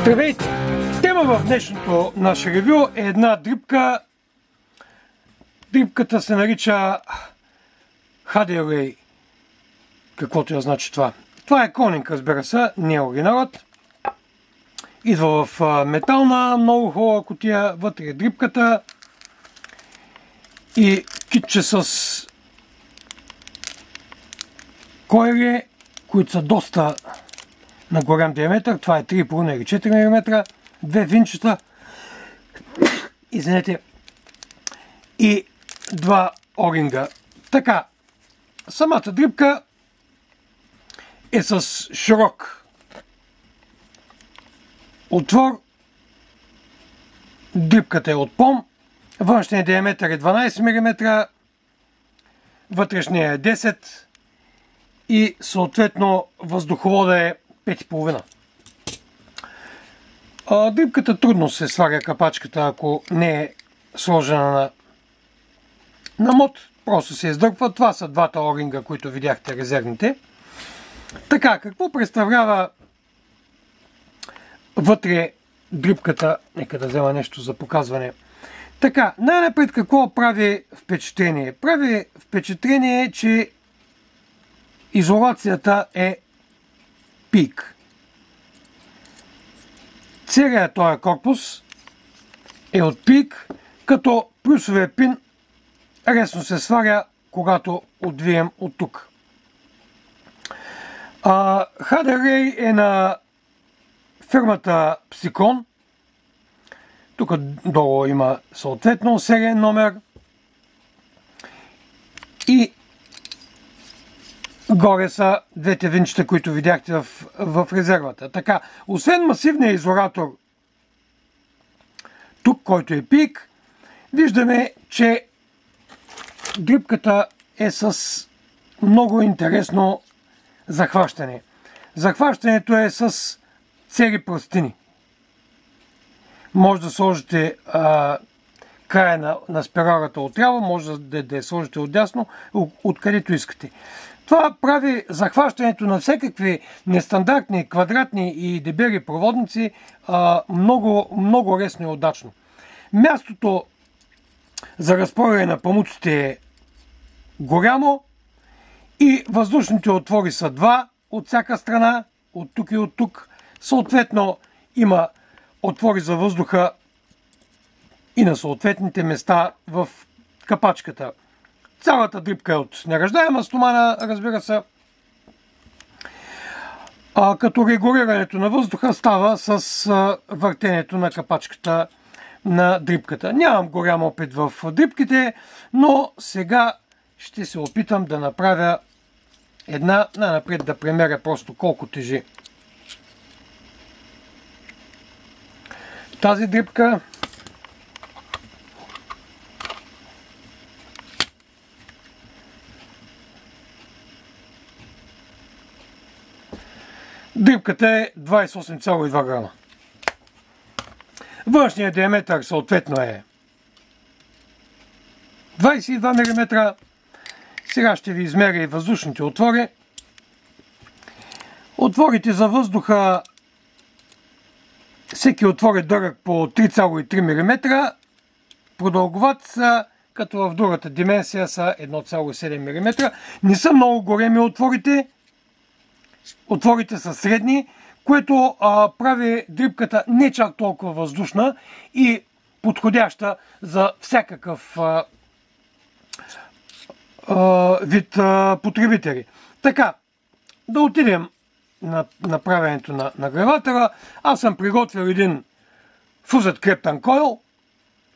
Здравейте! Тема в днешното наше ревю е една дрипка. Дрипката се нарича Hadley. Каквото я значи това. Това е Конинг, разбира се, не е оригиналът. Идва в метална, много хубава кутия, вътре е дрипката и китче с койли, които са доста на голям диаметър. Това е 3,5 или 4 мм, две винчета, извинете, и два оринга. Така, самата дрипка е с широк отвор. Дрипката е от пом. Външният диаметър е 12 мм, вътрешният е 10 и съответно въздуховода е 5,5. Дрипката трудно се сваря капачката, ако не е сложена на мод. Просто се издърпва. Това са двата оринга, които видяхте, резервните. Така, какво представлява вътре дрипката? Нека да взема нещо за показване. Така, най-напред какво прави впечатление? Прави впечатление, че изолацията е пик. Целият този корпус е от пик, като плюсовия пин лесно се сваря, когато отвием от тук. Hadley е на фирмата Psychron. Тук долу има съответно сериен номер и горе са двете винчета, които видяхте в резервата. Така, освен масивния изолатор тук, който е пик, виждаме, че дрипката е с много интересно захващане. Захващането е с цели пръстини. Може да сложите края на спиралата отляво, може да я сложите отдясно, откъдето искате. Това прави захващането на всякакви нестандартни, квадратни и дебели проводници много, много лесно и удачно. Мястото за разпорене на памуците е голямо и въздушните отвори са два от всяка страна, от тук и от тук. Съответно има отвори за въздуха и на съответните места в капачката. Цялата дрипка е от нераждаема стомана, разбира се. Като регулирането на въздуха става с въртенето на капачката на дрипката. Нямам голям опит в дрипките, но сега ще се опитам да направя една, най-напред да премеря просто колко тежи тази дрипка. Дрипката е 28,2 грама. Външният диаметър съответно е 22 мм. Сега ще ви измеря и въздушните отвори. Отворите за въздуха, всеки отвор е дълъг по 3,3 мм. Продълговат са, като в другата дименсия са 1,7 мм. Не са много големи отворите. Отворите са средни, което прави дрипката не чак толкова въздушна и подходяща за всякакъв вид потребители. Така, да отидем на направенето на нагревателя. Аз съм приготвил един Fused Krypton Coil.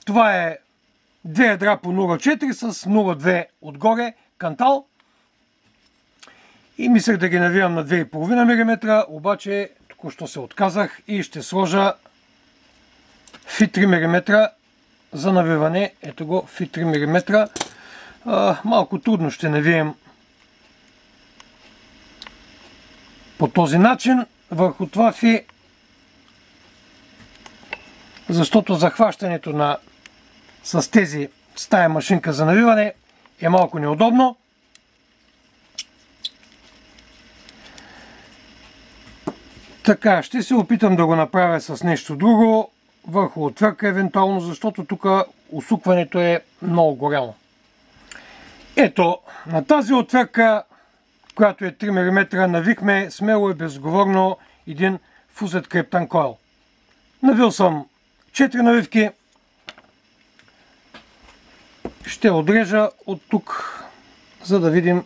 Това е 2 ядра по 0,4 с 0,2 отгоре кантал. И мислех да ги навивам на 2,5 мм, обаче току-що се отказах и ще сложа фи 3 мм за навиване. Ето го, фи 3 мм. Малко трудно ще навием по този начин върху това фи, защото захващането с тая машинка за навиване е малко неудобно. Така, ще се опитам да го направя с нещо друго, върху отвърка евентуално, защото тук усукването е много голямо. Ето, на тази отвърка, която е 3 мм, навихме смело и безговорно един фузет Крептан койл. Навил съм 4 навивки. Ще отрежа от тук, за да видим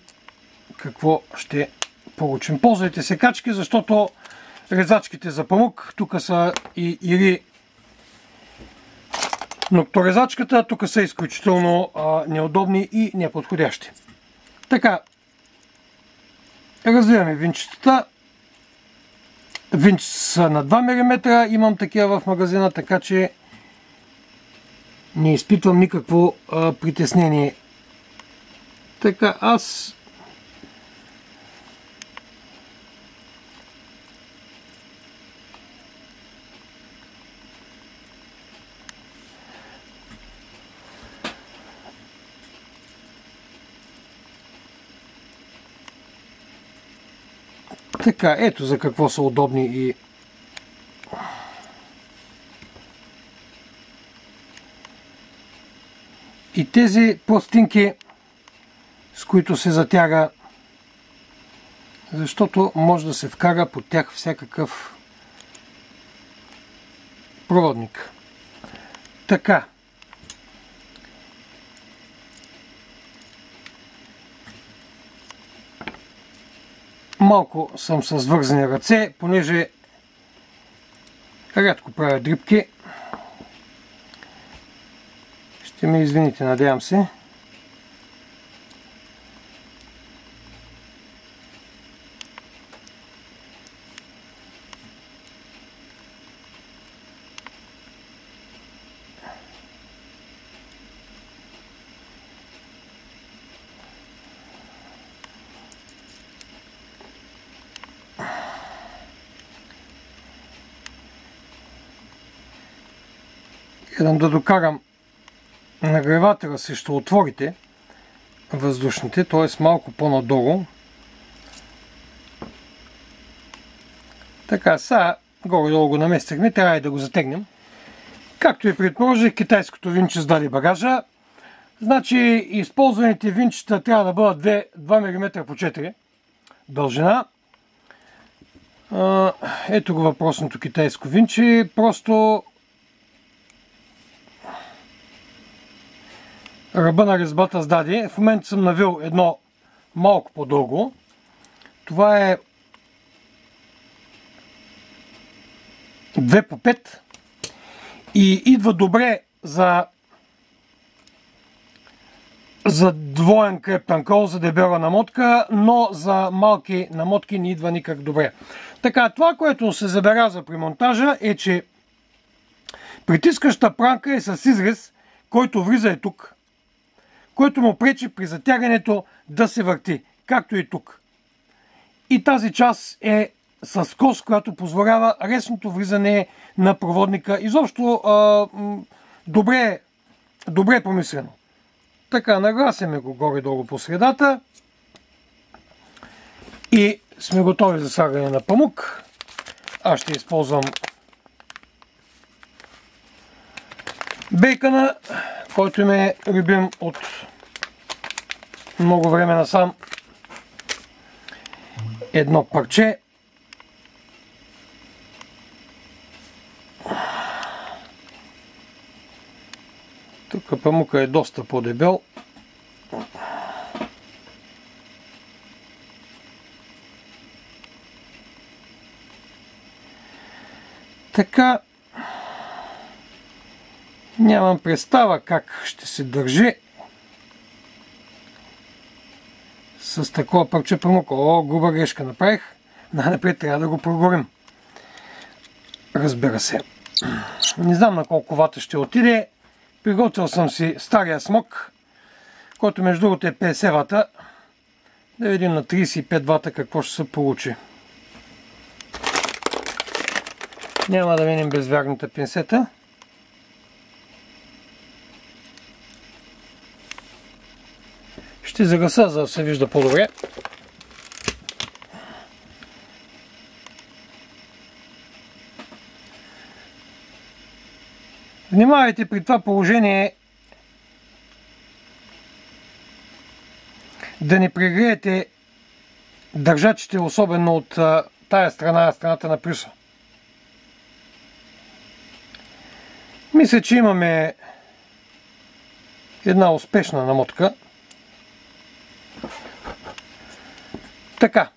какво ще получим. Ползвайте се качки, защото резачките за памук тук са или нокторезачката, тук са изключително неудобни и неподходящи. Така, развиваме винчетата. Винч са на 2 мм, имам такива в магазина, така че не изпитвам никакво притеснение. Така, аз така, ето за какво са удобни и тези пластинки, с които се затяга, защото може да се вкара под тях всякакъв проводник. Така. Малко съм с вързани ръце, понеже рядко правя дрипки. Ще ме извините, надявам се. Гледам да докарам нагревателя срещу отворите въздушните, т.е. малко по-надолу. Така, сега горе-долу го наместихме, трябва и да го затегнем. Както и предположих, китайското винче сдаде багажа. Значи използваните винчета трябва да бъдат 2 мм по 4 дължина. Ето го въпросното китайско винче. Просто ръба на резбата сдаде. В момента съм навил едно малко по-дълго. Това е 2 по 5 и идва добре за двоен Крептан койл, за дебела намотка, но за малки намотки не идва никак добре. Така, това, което се забеляза при монтажа е, че притискаща пранка е с изрез, който влиза и тук, който му пречи при затягането да се върти, както и тук. И тази част е с кост, която позволява лесното влизане на проводника. Изобщо добре помислено. Така, нагласяме го горе-долу по средата и сме готови за слагане на памук. Аз ще използвам бейкъна, който ми е любим от много време насам. Едно парче. Тук памука е доста по-дебел. Така, нямам представа как ще се държи с такова парче памук. О, груба грешка направих. Най-напред трябва да го прогорим. Разбира се. Не знам на колко вата ще отиде. Приготвил съм си стария смок, който между другото е 50 вата. Да видим на 35 вата какво ще се получи. Няма да минем без вярната пинсета. Ще загаса, за да се вижда по-добре. Внимавайте при това положение да не прегреете държачите, особено от тая страна, страната на плюса. Мисля, че имаме една успешна намотка. Така.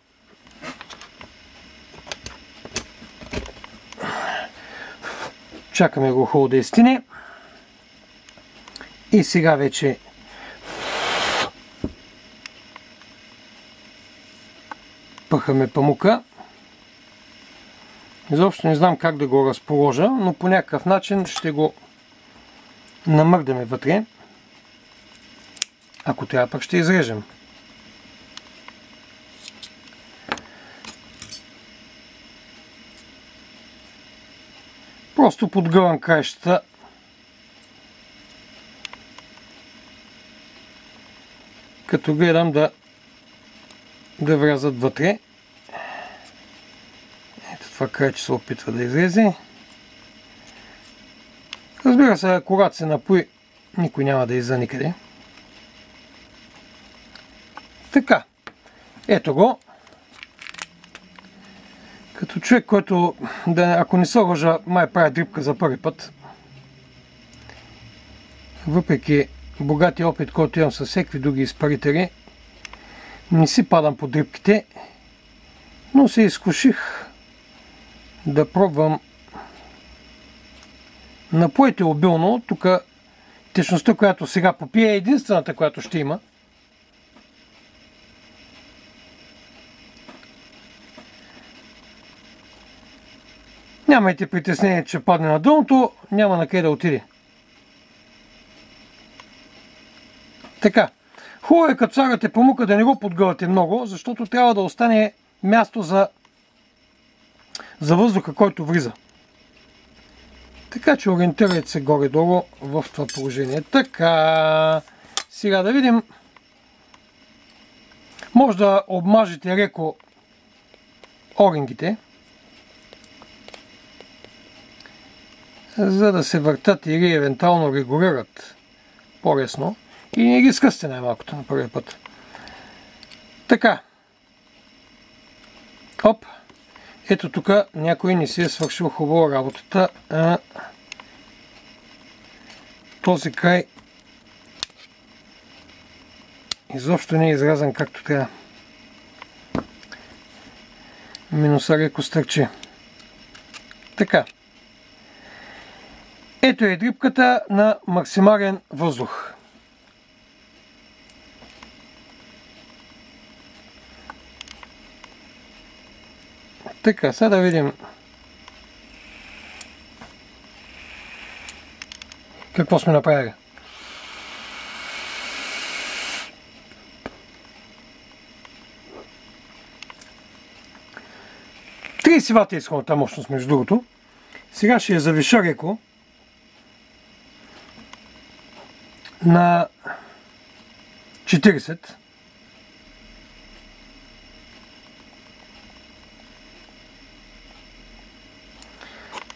Чакаме го хубаво да изстине. И сега вече пъхаме памука. Изобщо не знам как да го разположа, но по някакъв начин ще го намърдаме вътре. Ако трябва, пък ще изрежем. Просто подгъвам краищата. Като гледам да влязат вътре. Ето това крайче се опитва да излезе. Разбира се, когато се напои, никой няма да излезе никъде. Така. Ето го. Като човек, който, ако не се лъжа, май прави дрипка за първи път. Въпреки богатия опит, който имам с всеки други изпарители, не си падам по дрипките, но се изкуших да пробвам. Напойте обилно. Тук течността, която сега попие, е единствената, която ще има. Нямайте притеснение, че падне на дъното, няма на къде да отиде. Така. Хубаво е, като слагате памука, да не го подгъвате много, защото трябва да остане място за въздуха, който влиза. Така че ориентирайте се горе-долу в това положение. Така. Сега да видим. Може да обмажете леко орингите, за да се въртат или евентуално регулират по-лесно. И не ги скъсте най-малкото на първия път. Така. Оп. Ето тук някой не си е свършил хубаво работата. Този край изобщо не е изрязан както трябва. Минуса леко стърчи. Така. Ето е дрипката на максимален въздух. Така, сега да видим какво сме направили. Три сивата е изходната мощност, между другото. Сега ще я завиша леко на 40.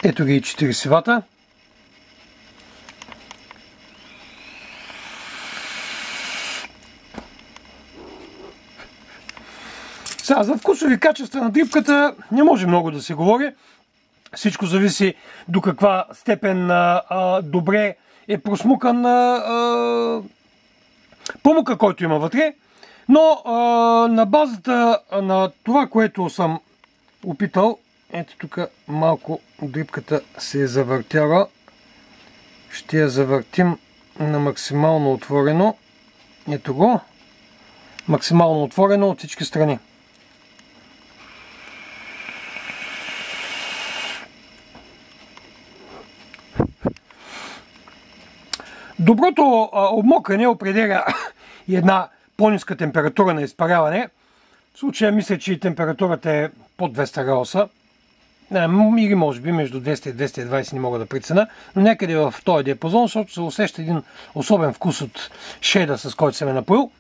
Ето ги и 4 сивата. Сега, за вкусови качества на дрипката не може много да се говори. Всичко зависи до каква степен добре е просмукан памука, който има вътре. Но на базата на това, което съм опитал, ето тук малко дрипката се е завъртяла. Ще я завъртим на максимално отворено. Ето го. Максимално отворено от всички страни. Доброто обмокане определя и една по-ниска температура на изпаряване. В случая мисля, че температурата е под 200 градуса. Или може би между 200 и 220, не мога да преценя, но някъде в този диапазон, защото се усеща един особен вкус от шейда, с който съм е напоил.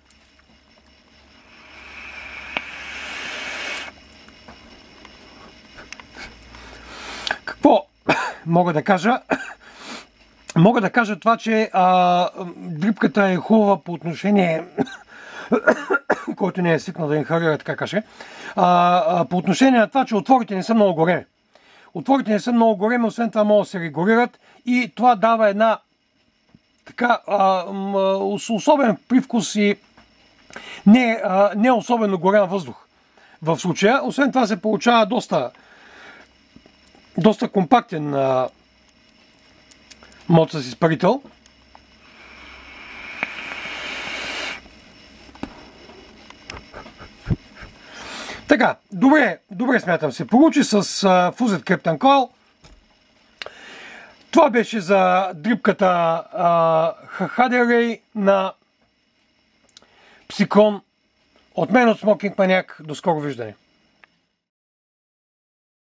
Какво мога да кажа? мога да кажа това, че дрипката е хубава по отношение, който не е свикнал да инхалира, така каже, по отношение на това, че отворите не са много големи. Отворите не са много големи, освен това могат да се регулират и това дава една така особен привкус и не особено голям въздух. В случая, освен това се получава доста компактен мод с изпарител. Така, добре смятам се получи с Fused Captain Coil. Това беше за дрипката HDRay на Psychron. От мен от Smoking Maniac. До скоро виждане!